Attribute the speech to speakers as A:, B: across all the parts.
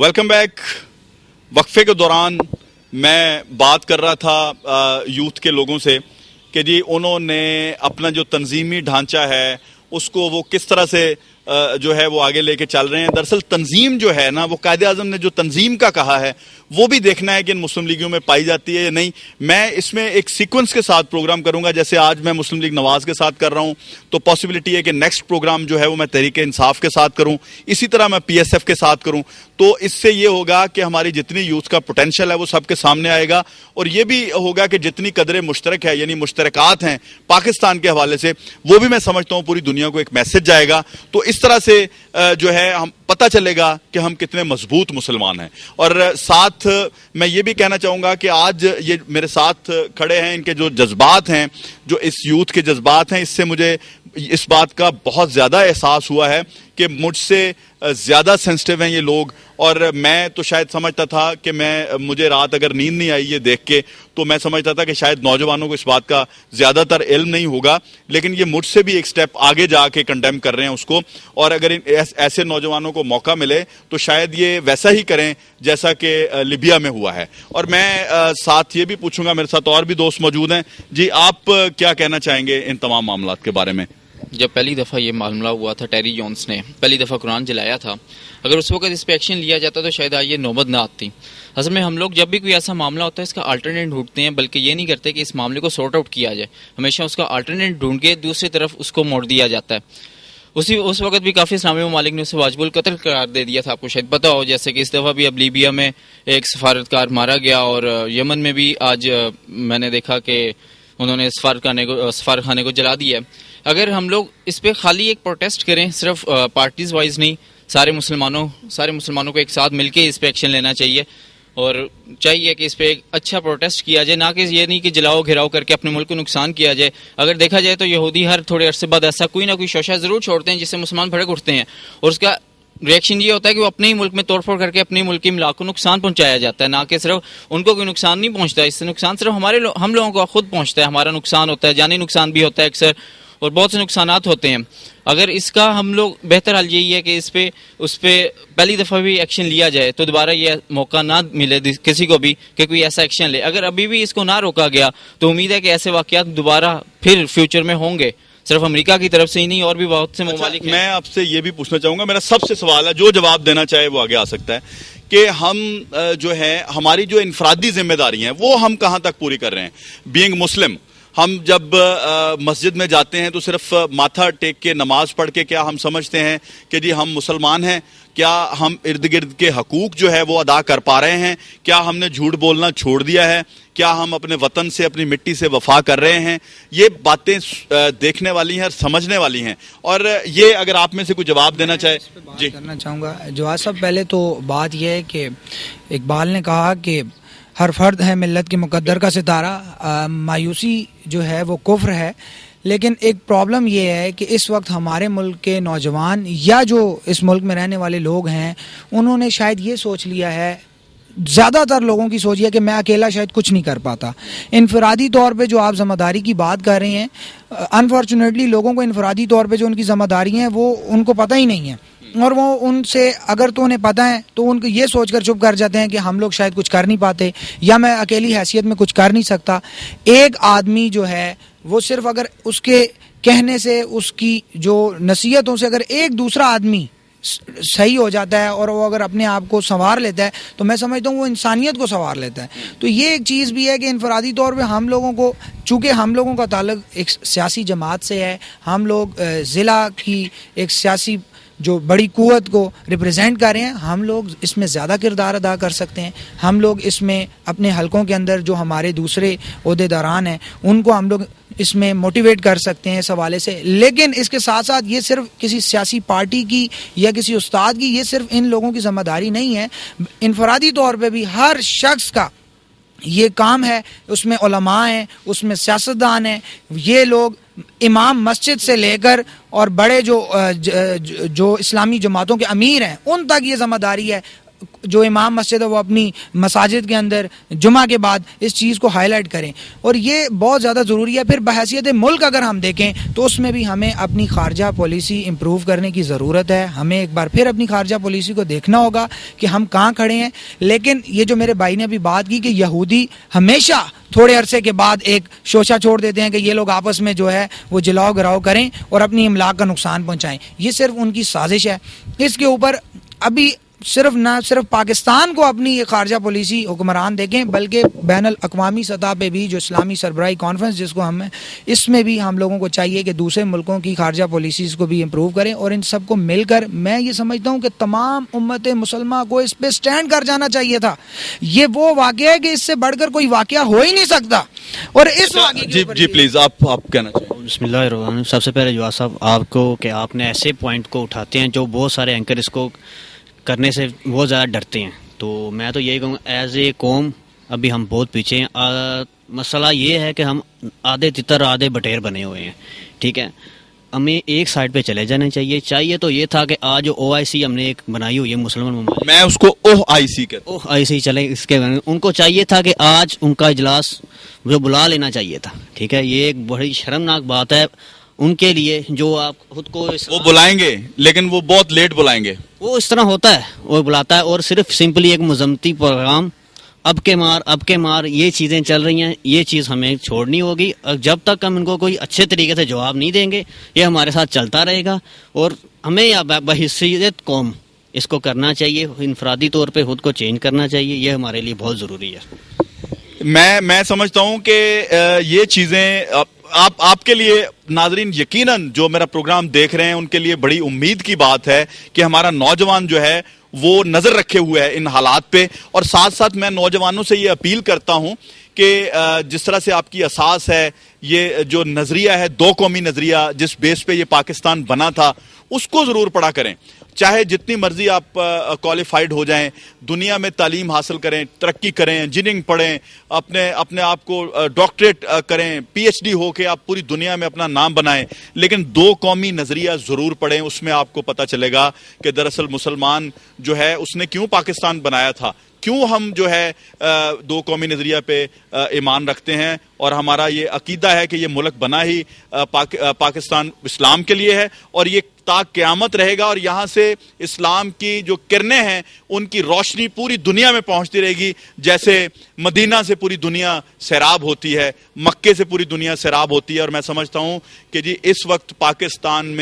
A: Welcome back. وقفے کے دوران میں بات کر رہا تھا یوتھ کے لوگوں سے کہ جی انہوں نے اپنا جو تنظیمی ڈھانچہ ہے اس کو وہ کس طرح سے جو ہے وہ آگے لے کے چل رہے ہیں. دراصل تنظیم جو ہے نا وہ قائد اعظم نے جو تنظیم کا کہا ہے وہ بھی دیکھنا ہے کہ ان مسلم لیگیوں میں پائی جاتی ہے یا نہیں. میں اس میں ایک سیکوینس کے ساتھ پروگرام کروں گا. جیسے آج میں مسلم لیگ نواز کے ساتھ کر رہا ہوں تو پاسبلٹی ہے کہ نیکسٹ پروگرام جو ہے وہ میں تحریک انصاف کے ساتھ کروں, اسی طرح میں پی ایس ایف کے ساتھ کروں. تو اس سے یہ ہوگا کہ ہماری جتنی یوتھ کا پوٹینشیل ہے وہ سب کے سامنے آئے گا, اور یہ بھی ہوگا کہ جتنی قدرے مشترک ہے یعنی مشترکات ہیں پاکستان کے حوالے سے وہ بھی میں سمجھتا ہوں پوری دنیا کو ایک میسج جائے گا. تو اس طرح سے جو ہے ہم پتہ چلے گا کہ ہم کتنے مضبوط مسلمان ہیں. اور ساتھ میں یہ بھی کہنا چاہوں گا کہ آج یہ میرے ساتھ کھڑے ہیں, ان کے جو جذبات ہیں, جو اس یوتھ کے جذبات ہیں, اس سے مجھے اس بات کا بہت زیادہ احساس ہوا ہے کہ مجھ سے زیادہ سینسٹیو ہیں یہ لوگ. اور میں تو شاید سمجھتا تھا کہ مجھے رات اگر نیند نہیں آئی یہ دیکھ کے تو میں سمجھتا تھا کہ شاید نوجوانوں کو اس بات کا زیادہ تر علم نہیں ہوگا, لیکن یہ مجھ سے بھی ایک سٹیپ آگے جا کے کنڈیم کر رہے ہیں اس کو. اور اگر ایسے نوجوانوں کو موقع ملے تو شاید یہ ویسا ہی کریں جیسا کہ لیبیا میں ہوا ہے. اور میں ساتھ یہ بھی پوچھوں گا, میرے ساتھ اور بھی دوست موجود ہیں, جی آپ کیا کہنا چاہیں گے ان تمام معاملات کے بارے میں؟
B: جب پہلی دفعہ یہ معاملہ ہوا تھا, ٹیری جونز نے پہلی دفعہ قرآن جلایا تھا, اگر اس وقت اس پہ ایکشن لیا جاتا تو شاید آج یہ نوبت نہ آتی. اصل میں ہم لوگ جب بھی کوئی ایسا معاملہ ہوتا ہے اس کا آلٹرنیٹ ڈھونڈتے ہیں, بلکہ یہ نہیں کرتے کہ اس معاملے کو سارٹ آؤٹ کیا جائے, ہمیشہ اس کا آلٹرنیٹ ڈھونڈ کے دوسری طرف اس کو موڑ دیا جاتا ہے. اس وقت بھی کافی اسلامی ممالک نے اسے واجب القتل قرار دے دیا تھا, آپ کو شاید پتا ہو, جیسے کہ اس دفعہ بھی اب لیبیا میں ایک سفارتکار مارا گیا, اور یمن میں بھی آج میں نے دیکھا کہ انہوں نے سفارتخانے کو جلا دیا ہے. اگر ہم لوگ اس پہ خالی ایک پروٹیسٹ کریں, صرف پارٹیز وائز نہیں, سارے مسلمانوں کو ایک ساتھ مل کے اس پہ ایکشن لینا چاہیے, اور چاہیے کہ اس پہ ایک اچھا پروٹیسٹ کیا جائے, نہ کہ یہ نہیں کہ جلاؤ گھراؤ کر کے اپنے ملک کو نقصان کیا جائے. اگر دیکھا جائے تو یہودی ہر تھوڑے عرصے بعد ایسا کوئی نہ کوئی شوشہ ضرور چھوڑتے ہیں جس سے مسلمان بھڑک اٹھتے ہیں, اور اس کا ریئیکشن یہ ہوتا ہے کہ وہ اپنے ہی ملک میں توڑ پھوڑ کر کے اپنے ملک کی املاک کو نقصان پہنچایا جاتا ہے, نہ کہ صرف ان کو کوئی نقصان نہیں پہنچتا. اس سے نقصان صرف ہم لوگوں کو خود پہنچتا ہے, ہمارا نقصان ہوتا ہے, جانی نقصان بھی ہوتا ہے اکثر, اور بہت سے نقصانات ہوتے ہیں. اگر اس کا ہم لوگ بہتر حل یہی ہے کہ اس پہ پہلی دفعہ بھی ایکشن لیا جائے تو دوبارہ یہ موقع نہ ملے کسی کو بھی کہ کوئی ایسا ایکشن لے. اگر ابھی بھی اس کو نہ روکا گیا تو امید ہے کہ ایسے واقعات دوبارہ پھر فیوچر میں ہوں گے, صرف امریکہ کی طرف سے ہی نہیں, اور بھی بہت سے ممالک ہیں.
A: میں آپ سے یہ بھی پوچھنا چاہوں گا, میرا سب سے سوال ہے, جو جواب دینا چاہے وہ آگے آ سکتا ہے, کہ ہم جو ہے ہماری جو انفرادی ذمہ داری ہیں وہ ہم کہاں تک پوری کر رہے ہیں. بینگ مسلم, ہم جب مسجد میں جاتے ہیں تو صرف ماتھا ٹیک کے نماز پڑھ کے کیا ہم سمجھتے ہیں کہ جی ہم مسلمان ہیں؟ کیا ہم ارد گرد کے حقوق جو ہے وہ ادا کر پا رہے ہیں؟ کیا ہم نے جھوٹ بولنا چھوڑ دیا ہے؟ کیا ہم اپنے وطن سے, اپنی مٹی سے وفا کر رہے ہیں؟ یہ باتیں دیکھنے والی ہیں اور سمجھنے والی ہیں, اور یہ اگر آپ میں سے کوئی جواب دینا چاہے.
C: جی کرنا چاہوں گا جواد صاحب. پہلے تو بات یہ ہے کہ اقبال نے کہا کہ ہر فرد ہے ملت کے مقدر کا ستارہ. مایوسی جو ہے وہ کفر ہے, لیکن ایک پرابلم یہ ہے کہ اس وقت ہمارے ملک کے نوجوان یا جو اس ملک میں رہنے والے لوگ ہیں انہوں نے شاید یہ سوچ لیا ہے, زیادہ تر لوگوں کی سوچ یہ ہے کہ میں اکیلا شاید کچھ نہیں کر پاتا. انفرادی طور پہ جو آپ ذمہ داری کی بات کر رہے ہیں, انفارچونیٹلی لوگوں کو انفرادی طور پہ جو ان کی ذمہ داری ہیں وہ ان کو پتہ ہی نہیں ہے, اور وہ ان سے اگر تو انہیں پتہ ہے تو ان کو یہ سوچ کر چپ کر جاتے ہیں کہ ہم لوگ شاید کچھ کر نہیں پاتے, یا میں اکیلی حیثیت میں کچھ کر نہیں سکتا. ایک آدمی جو ہے وہ صرف اگر اس کے کہنے سے, اس کی جو نصیحتوں سے اگر ایک دوسرا آدمی صحیح ہو جاتا ہے اور وہ اگر اپنے آپ کو سنوار لیتا ہے تو میں سمجھتا ہوں وہ انسانیت کو سنوار لیتا ہے. تو یہ ایک چیز بھی ہے کہ انفرادی طور پہ ہم لوگوں کو, چونکہ ہم لوگوں کا تعلق ایک سیاسی جماعت سے ہے, ہم لوگ ضلع کی ایک سیاسی جو بڑی قوت کو ریپرزینٹ کر رہے ہیں, ہم لوگ اس میں زیادہ کردار ادا کر سکتے ہیں. ہم لوگ اس میں اپنے حلقوں کے اندر جو ہمارے دوسرے عہدیداران ہیں ان کو ہم لوگ اس میں موٹیویٹ کر سکتے ہیں اس حوالے سے. لیکن اس کے ساتھ ساتھ یہ صرف کسی سیاسی پارٹی کی یا کسی استاد کی, یہ صرف ان لوگوں کی ذمہ داری نہیں ہے. انفرادی طور پہ بھی ہر شخص کا یہ کام ہے, اس میں علماء ہیں, اس میں سیاستدان ہیں, یہ لوگ امام مسجد سے لے کر اور بڑے جو اسلامی جماعتوں کے امیر ہیں ان تک یہ ذمہ داری ہے. جو امام مسجد ہے وہ اپنی مساجد کے اندر جمعہ کے بعد اس چیز کو ہائی لائٹ کریں، اور یہ بہت زیادہ ضروری ہے. پھر بحیثیت ملک اگر ہم دیکھیں تو اس میں بھی ہمیں اپنی خارجہ پالیسی امپروو کرنے کی ضرورت ہے. ہمیں ایک بار پھر اپنی خارجہ پالیسی کو دیکھنا ہوگا کہ ہم کہاں کھڑے ہیں. لیکن یہ جو میرے بھائی نے ابھی بات کی کہ یہودی ہمیشہ تھوڑے عرصے کے بعد ایک شوشہ چھوڑ دیتے ہیں کہ یہ لوگ آپس میں جو ہے وہ جلاؤ گراؤ کریں اور اپنی املاک کا نقصان پہنچائیں، یہ صرف ان کی سازش ہے. اس کے اوپر ابھی نہ صرف پاکستان کو اپنی یہ خارجہ پالیسی حکمران دیکھیں، بلکہ بین الاقوامی سطح پہ بھی جو اسلامی سربراہی کانفرنس جس کو ہم اس میں بھی ہم لوگوں کو چاہیے کہ دوسرے ملکوں کی خارجہ پالیسیز کو بھی امپروو کریں، اور ان سب کو مل کر میں یہ سمجھتا ہوں کہ تمام امت مسلمہ کو اس پہ سٹینڈ کر جانا چاہیے تھا. یہ وہ واقعہ ہے کہ اس سے بڑھ کر کوئی واقعہ ہو ہی نہیں سکتا. اور اس واقعے
A: جی پلیز آپ کہنا چاہیں.
D: بسم اللہ الرحمن الرحیم. سب سے پہلے جواد صاحب آپ کو کہ آپ نے ایسے پوائنٹ کو اٹھاتے ہیں جو بہت سارے اینکر اس کو کرنے سے بہت زیادہ ڈرتے ہیں. تو میں تو یہی کہوں گا ایز اے قوم ابھی ہم بہت پیچھے ہیں. مسئلہ یہ ہے کہ ہم آدھے تتر آدھے بٹیر بنے ہوئے ہیں. ٹھیک ہے، ہمیں ایک سائڈ پہ چلے جانا چاہیے تو یہ تھا کہ آج جو OIC ہم نے ایک بنائی ہوئی ہے مسلمان ممالک،
A: میں اس کو OIC کہتا ہوں.
D: OIC چلے اس کے ان کو چاہیے تھا کہ آج ان کا اجلاس جو بلا لینا چاہیے تھا. ٹھیک ہے، یہ ایک بڑی شرمناک بات ہے ان کے لیے جو آپ خود کو
A: وہ بلائیں گے لیکن وہ بہت لیٹ بلائیں گے.
D: وہ اس طرح ہوتا ہے، وہ بلاتا ہے اور صرف سمپلی ایک مذمتی پروگرام اب کے مار یہ چیزیں چل رہی ہیں. یہ چیز ہمیں چھوڑنی ہوگی. جب تک ہم ان کو کوئی اچھے طریقے سے جواب نہیں دیں گے یہ ہمارے ساتھ چلتا رہے گا. اور ہمیں بحیثیت قوم اس کو کرنا چاہیے، انفرادی طور پہ خود کو چینج کرنا چاہیے. یہ ہمارے لیے بہت ضروری ہے.
A: میں سمجھتا ہوں کہ یہ چیزیں آپ کے لیے ناظرین یقیناً جو میرا پروگرام دیکھ رہے ہیں ان کے لیے بڑی امید کی بات ہے کہ ہمارا نوجوان جو ہے وہ نظر رکھے ہوئے ہے ان حالات پہ. اور ساتھ ساتھ میں نوجوانوں سے یہ اپیل کرتا ہوں کہ جس طرح سے آپ کی اساس ہے، یہ جو نظریہ ہے دو قومی نظریہ جس بیس پہ یہ پاکستان بنا تھا، اس کو ضرور پڑھا کریں. چاہے جتنی مرضی آپ کوالیفائڈ ہو جائیں، دنیا میں تعلیم حاصل کریں، ترقی کریں، انجینئرنگ پڑھیں، اپنے آپ کو ڈاکٹریٹ کریں، PhD ہو کے آپ پوری دنیا میں اپنا نام بنائیں، لیکن دو قومی نظریہ ضرور پڑھیں. اس میں آپ کو پتہ چلے گا کہ دراصل مسلمان جو ہے اس نے کیوں پاکستان بنایا تھا، کیوں ہم جو ہے دو قومی نظریہ پہ ایمان رکھتے ہیں. اور ہمارا یہ عقیدہ ہے کہ یہ ملک بنا ہی پاکستان اسلام کے لیے ہے، اور یہ تا قیامت رہے گا. اور یہاں سے اسلام کی جو کرنیں ہیں ان کی روشنی پوری دنیا میں پہنچتی رہے گی. جیسے مدینہ سے پوری دنیا سیراب ہوتی ہے، مکے سے پوری دنیا سیراب ہوتی ہے. اور میں سمجھتا ہوں کہ جی اس وقت پاکستان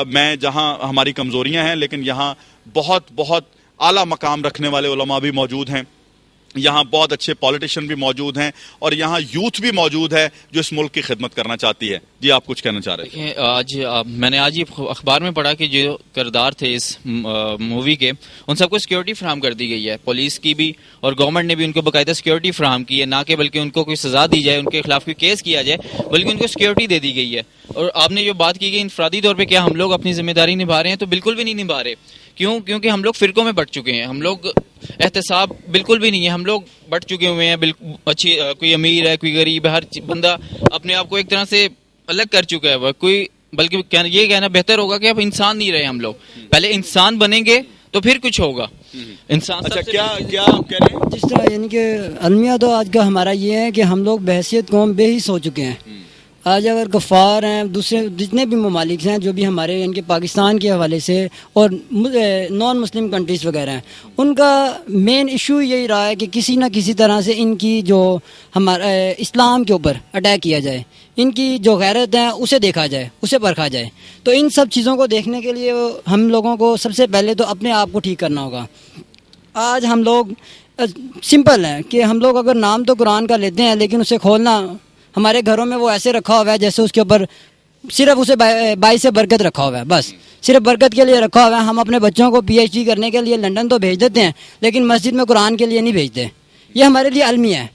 A: میں جہاں ہماری کمزوریاں ہیں لیکن یہاں بہت بہت اعلیٰ مقام رکھنے والے علماء بھی موجود ہیں، یہاں بہت اچھے پولیٹیشین بھی موجود ہیں، اور یہاں یوتھ بھی موجود ہے جو اس ملک کی خدمت کرنا چاہتی ہے. جی آپ کچھ کہنا چاہ رہے تھے.
B: میں نے آج یہ اخبار میں پڑھا کہ جو کردار تھے اس مووی کے ان سب کو سیکیورٹی فراہم کر دی گئی ہے، پولیس کی بھی اور گورنمنٹ نے بھی ان کو باقاعدہ سیکیورٹی فراہم کی ہے. نہ کہ بلکہ ان کو کوئی سزا دی جائے، ان کے خلاف کوئی کیس کیا جائے، بلکہ ان کو سیکیورٹی دے دی گئی ہے. اور آپ نے جو بات کی گئی انفرادی طور پہ کیا ہم لوگ اپنی ذمہ داری نبھا رہے ہیں، تو بالکل بھی نہیں نبھا رہے. کیونکہ ہم لوگ فرقوں میں بٹ چکے ہیں. ہم لوگ احتساب بالکل بھی نہیں ہے، ہم لوگ بٹ چکے ہوئے ہیں. بالکل اچھی کوئی امیر ہے، کوئی غریب ہے، ہر بندہ اپنے آپ کو ایک طرح سے الگ کر چکا ہے. کوئی بلکہ یہ کہنا بہتر ہوگا کہ اب انسان نہیں رہے. ہم لوگ پہلے انسان بنیں گے تو پھر کچھ ہوگا. انسان
A: اچھا کیا آپ کہہ رہے ہیں؟
E: جس طرح یعنی کہ المیہ تو آج کا ہمارا یہ ہے کہ ہم لوگ بحیثیت قوم بے حس ہو چکے ہیں. آج اگر کفار ہیں، دوسرے جتنے بھی ممالک ہیں جو بھی ہمارے یعنی کہ پاکستان کے حوالے سے اور نان مسلم کنٹریز وغیرہ ہیں، ان کا مین ایشو یہی رہا ہے کہ کسی نہ کسی طرح سے ان کی جو ہمارا اسلام کے اوپر اٹیک کیا جائے، ان کی جو غیرت ہیں اسے دیکھا جائے، اسے پرکھا جائے. تو ان سب چیزوں کو دیکھنے کے لیے ہم لوگوں کو سب سے پہلے تو اپنے آپ کو ٹھیک کرنا ہوگا. آج ہم لوگ سمپل ہیں کہ ہم لوگ اگر نام تو قرآن کا لیتے ہیں لیکن اسے کھولنا ہمارے گھروں میں وہ ایسے رکھا ہوا ہے جیسے اس کے اوپر صرف اسے باعث برکت رکھا ہوا ہے، بس صرف برکت کے لیے رکھا ہوا ہے. ہم اپنے بچوں کو PhD کرنے کے لیے لنڈن تو بھیج دیتے ہیں لیکن مسجد میں قرآن کے لیے نہیں بھیجتے. یہ ہمارے لیے المیہ ہے.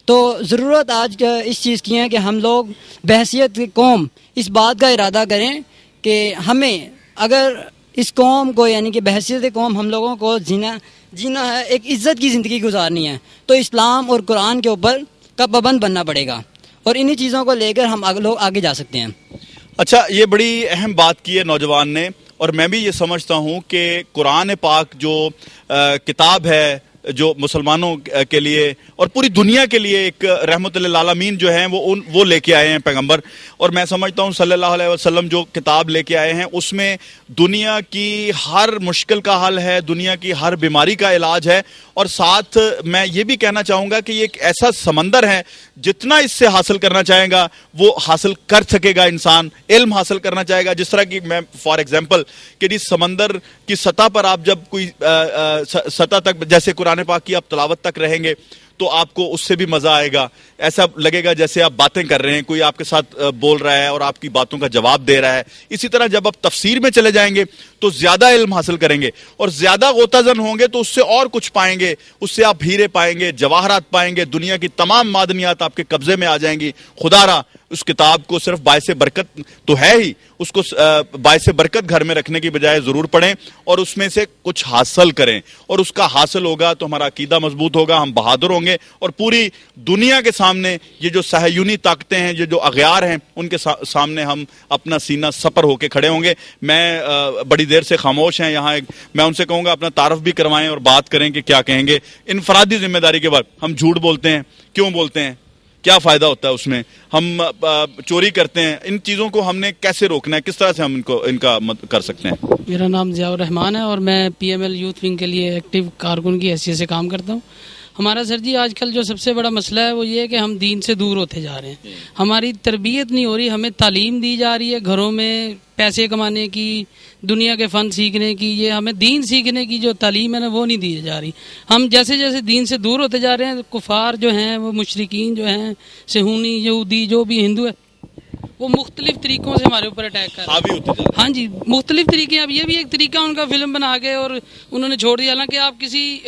E: تو ضرورت آج اس چیز کی ہے کہ ہم لوگ بحیثیت کی قوم اس بات کا ارادہ کریں کہ ہمیں اگر اس قوم کو یعنی کہ بحیثیت قوم ہم لوگوں کو جینا ہے، ایک عزت کی زندگی گزارنی ہے، تو اسلام اور قرآن کے اوپر کا پابند بننا پڑے گا. اور انہی چیزوں کو لے کر ہم لوگ آگے جا سکتے ہیں.
A: اچھا، یہ بڑی اہم بات کی ہے نوجوان نے، اور میں بھی یہ سمجھتا ہوں کہ قرآن پاک جو کتاب ہے جو مسلمانوں کے لیے اور پوری دنیا کے لیے ایک رحمت للعالمین جو ہیں وہ لے کے آئے ہیں پیغمبر. اور میں سمجھتا ہوں صلی اللہ علیہ وسلم جو کتاب لے کے آئے ہیں اس میں دنیا کی ہر مشکل کا حل ہے, دنیا کی ہر بیماری کا علاج ہے. اور ساتھ میں یہ بھی کہنا چاہوں گا کہ یہ ایک ایسا سمندر ہے, جتنا اس سے حاصل کرنا چاہے گا وہ حاصل کر سکے گا انسان. علم حاصل کرنا چاہے گا, جس طرح کی میں فار ایگزامپل کہ جس سمندر کی سطح پر آپ جب کوئی سطح تک جیسے قرآن پاک کی آپ تلاوت تک رہیں گے تو آپ کو اس سے بھی مزہ آئے گا, ایسا لگے گا جیسے آپ باتیں کر رہے ہیں, کوئی آپ کے ساتھ بول رہا ہے اور آپ کی باتوں کا جواب دے رہا ہے. اسی طرح جب آپ تفسیر میں چلے جائیں گے تو زیادہ علم حاصل کریں گے اور زیادہ غوطہ زن ہوں گے تو اس سے اور کچھ پائیں گے, اس سے آپ ہیرے پائیں گے, جواہرات پائیں گے, دنیا کی تمام معدنیات آپ کے قبضے میں آ جائیں گی. خدا را اس کتاب کو صرف باعث برکت تو ہے ہی, اس کو باعث برکت گھر میں رکھنے کی بجائے ضرور پڑھیں اور اس میں سے کچھ حاصل کریں, اور اس کا حاصل ہوگا تو ہمارا عقیدہ مضبوط ہوگا, ہم بہادر ہوں گے اور پوری دنیا کے سامنے یہ جو صہیونی طاقتیں ہیں, یہ جو اغیار ہیں, ان کے سامنے ہم اپنا سینہ سپر ہو کے کھڑے ہوں گے. میں بڑی دیر سے خاموش ہیں یہاں, میں ان سے کہوں گا اپنا تعارف بھی کروائیں اور بات کریں کہ کیا کہیں گے. انفرادی ذمہ داری کے بعد ہم جھوٹ بولتے ہیں, کیوں بولتے ہیں, کیا فائدہ ہوتا ہے اس میں, ہم چوری کرتے ہیں, ان چیزوں کو ہم نے کیسے روکنا ہے, کس طرح سے ہم ان کا کر سکتے ہیں؟
F: میرا نام ضیاء الرحمان ہے اور میں پی ایم ایل یوتھ ونگ کے لیے ایکٹیو کارکن کی حیثیت سے کام کرتا ہوں. ہمارا سر جی آج کل جو سب سے بڑا مسئلہ ہے وہ یہ ہے کہ ہم دین سے دور ہوتے جا رہے ہیں, ہماری تربیت نہیں ہو رہی. ہمیں تعلیم دی جا رہی ہے گھروں میں پیسے کمانے کی, دنیا کے فن سیکھنے کی, یہ ہمیں دین سیکھنے کی جو تعلیم ہے نا وہ نہیں دی جا رہی. ہم جیسے جیسے دین سے دور ہوتے جا رہے ہیں, کفار جو ہیں وہ مشرکین جو ہیں, صہیونی یہودی جو بھی ہندو ہے, وہ مختلف طریقوں سے ہمارے اوپر اٹیک کر رہے ہیں. ہاں جی, مختلف طریقے. اب یہ بھی ایک طریقہ ان کا فلم بنا کے اور انہوں نے چھوڑ دیا. حالانکہ آپ کسی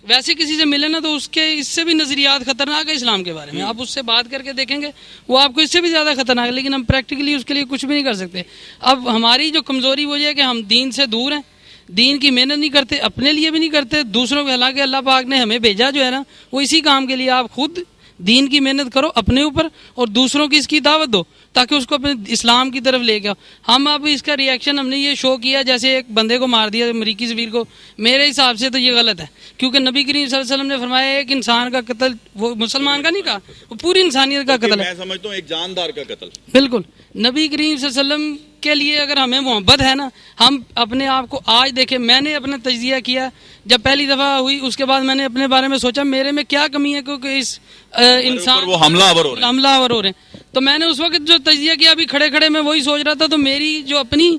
F: ویسے کسی سے ملے نا تو اس سے بھی نظریات خطرناک ہے اسلام کے بارے میں, آپ اس سے بات کر کے دیکھیں گے وہ آپ کو اس سے بھی زیادہ خطرناک ہے, لیکن ہم پریکٹیکلی اس کے لیے کچھ بھی نہیں کر سکتے. اب ہماری جو کمزوری وہ یہ ہے کہ ہم دین سے دور ہیں, دین کی محنت نہیں کرتے, اپنے لیے بھی نہیں کرتے, دوسروں کے. حالانکہ اللہ پاک نے ہمیں بھیجا جو ہے نا وہ اسی کام کے لیے. آپ خود دین کی محنت کرو اپنے اوپر اور دوسروں کی اس کی دعوت دو تاکہ اس کو اپنے اسلام کی طرف لے کے آؤ. ہم اب اس کا ریئیکشن ہم نے یہ شو کیا جیسے ایک بندے کو مار دیا, امریکی سفیر کو. میرے حساب سے تو یہ غلط ہے, کیونکہ نبی کریم صلی اللہ علیہ وسلم نے فرمایا ایک انسان کا قتل, وہ مسلمان کا نہیں کہا, وہ پوری انسانیت کا قتل ہے.
A: میں سمجھتا ہوں ایک جاندار کا قتل.
F: بالکل. نبی کریم صلی اللہ علیہ وسلم کے لیے اگر ہمیں محبت ہے نا, ہم اپنے آپ کو آج دیکھیں. میں نے اپنا تجزیہ کیا جب پہلی دفعہ ہوئی, اس کے بعد میں نے اپنے بارے میں سوچا میرے میں کیا کمی ہے, کیونکہ اس انسان
A: وہ حملہ آور
F: ہو رہے ہیں. تو میں نے اس وقت جو تجزیہ کیا ابھی کھڑے کھڑے میں وہی سوچ رہا تھا, تو میری جو اپنی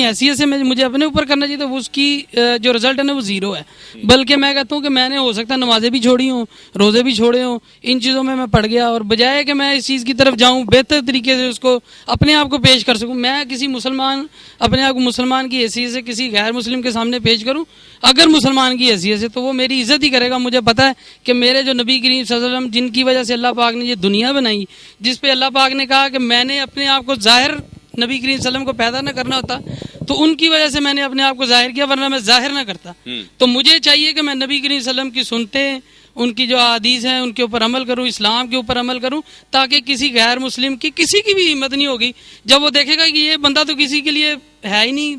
F: حیثیت سے مجھے اپنے اوپر کرنا چاہیے, تو اس کی جو رزلٹ ہے نا وہ زیرو ہے. بلکہ میں کہتا ہوں کہ میں نے ہو سکتا ہے نمازیں بھی چھوڑی ہوں, روزے بھی چھوڑے ہوں, ان چیزوں میں پڑ گیا, اور بجائے کہ میں اس چیز کی طرف جاؤں بہتر طریقے سے اس کو اپنے آپ کو پیش کر سکوں, میں کسی مسلمان اپنے آپ کو مسلمان کی حیثیت سے کسی غیر مسلم کے سامنے پیش کروں اگر مسلمان کی حیثیت سے, تو وہ میری عزت ہی کرے گا. مجھے پتا ہے کہ میرے جو نبی کریم صلی اللہ علیہ وسلم جن کی وجہ سے اللہ پاک نے یہ دنیا بنائی, جس پہ اللہ پاک نے کہا کہ میں نے اپنے آپ کو ظاہر نبی کریم صلی اللہ علیہ وسلم کو پیدا نہ کرنا ہوتا تو ان کی وجہ سے میں نے اپنے آپ کو ظاہر کیا, ورنہ میں ظاہر نہ کرتا. تو مجھے چاہیے کہ میں نبی کریم صلی اللہ علیہ وسلم کی سنتے, ان کی جو احادیث ہیں ان کے اوپر عمل کروں, اسلام کے اوپر عمل کروں, تاکہ کسی غیر مسلم کی کسی کی بھی ہمت نہیں ہوگی جب وہ دیکھے گا کہ یہ بندہ تو کسی کے لیے ہے ہی نہیں,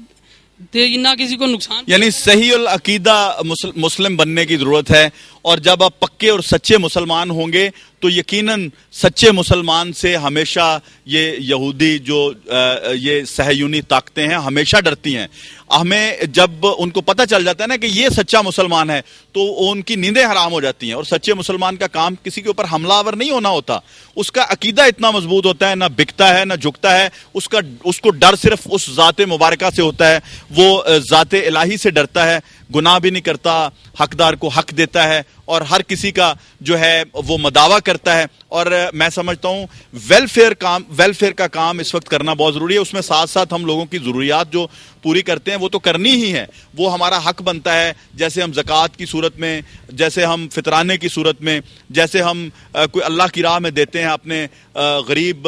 F: نہ کسی کو نقصان.
A: یعنی صحیح العقیدہ مسلم بننے کی ضرورت ہے, اور جب آپ پکے اور سچے مسلمان ہوں گے تو یقیناً سچے مسلمان سے ہمیشہ یہ یہودی جو یہ صہیونی طاقتیں ہیں ہمیشہ ڈرتی ہیں. ہمیں جب ان کو پتہ چل جاتا ہے نا کہ یہ سچا مسلمان ہے تو ان کی نیندیں حرام ہو جاتی ہیں. اور سچے مسلمان کا کام کسی کے اوپر حملہ آور نہیں ہونا ہوتا, اس کا عقیدہ اتنا مضبوط ہوتا ہے, نہ بکتا ہے نہ جھکتا ہے, اس کو ڈر صرف اس ذات مبارکہ سے ہوتا ہے, وہ ذات الہی سے ڈرتا ہے, گناہ بھی نہیں کرتا, حقدار کو حق دیتا ہے, اور ہر کسی کا جو ہے وہ مداوع کرتا ہے. اور میں سمجھتا ہوں ویلفیئر کا کام اس وقت کرنا بہت ضروری ہے. اس میں ساتھ ساتھ ہم لوگوں کی ضروریات جو پوری کرتے ہیں وہ تو کرنی ہی ہے, وہ ہمارا حق بنتا ہے. جیسے ہم زکوٰۃ کی صورت میں, جیسے ہم فطرانے کی صورت میں, جیسے ہم کوئی اللہ کی راہ میں دیتے ہیں اپنے غریب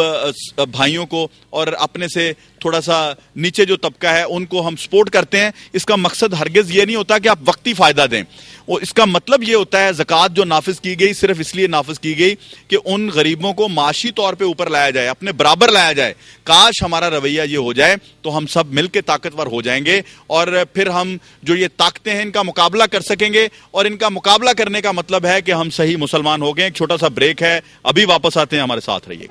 A: بھائیوں کو, اور اپنے سے تھوڑا سا نیچے جو طبقہ ہے ان کو ہم سپورٹ کرتے ہیں. اس کا مقصد ہرگز یہ نہیں ہوتا کہ آپ وقتی فائدہ دیں, اور اس کا مطلب یہ ہوتا ہے ہے زکوٰۃ جو نافذ کی گئی صرف اس لیے نافذ کی گئی کہ ان غریبوں کو معاشی طور پہ اوپر لایا جائے, اپنے برابر لایا جائے. کاش ہمارا رویہ یہ ہو جائے تو ہم سب مل کے طاقتور ہو جائیں گے, اور پھر ہم جو یہ طاقتیں ہیں ان کا مقابلہ کر سکیں گے. اور ان کا مقابلہ کرنے کا مطلب ہے کہ ہم صحیح مسلمان ہو گئے. ایک چھوٹا سا بریک ہے, ابھی واپس آتے ہیں, ہمارے ساتھ رہیے.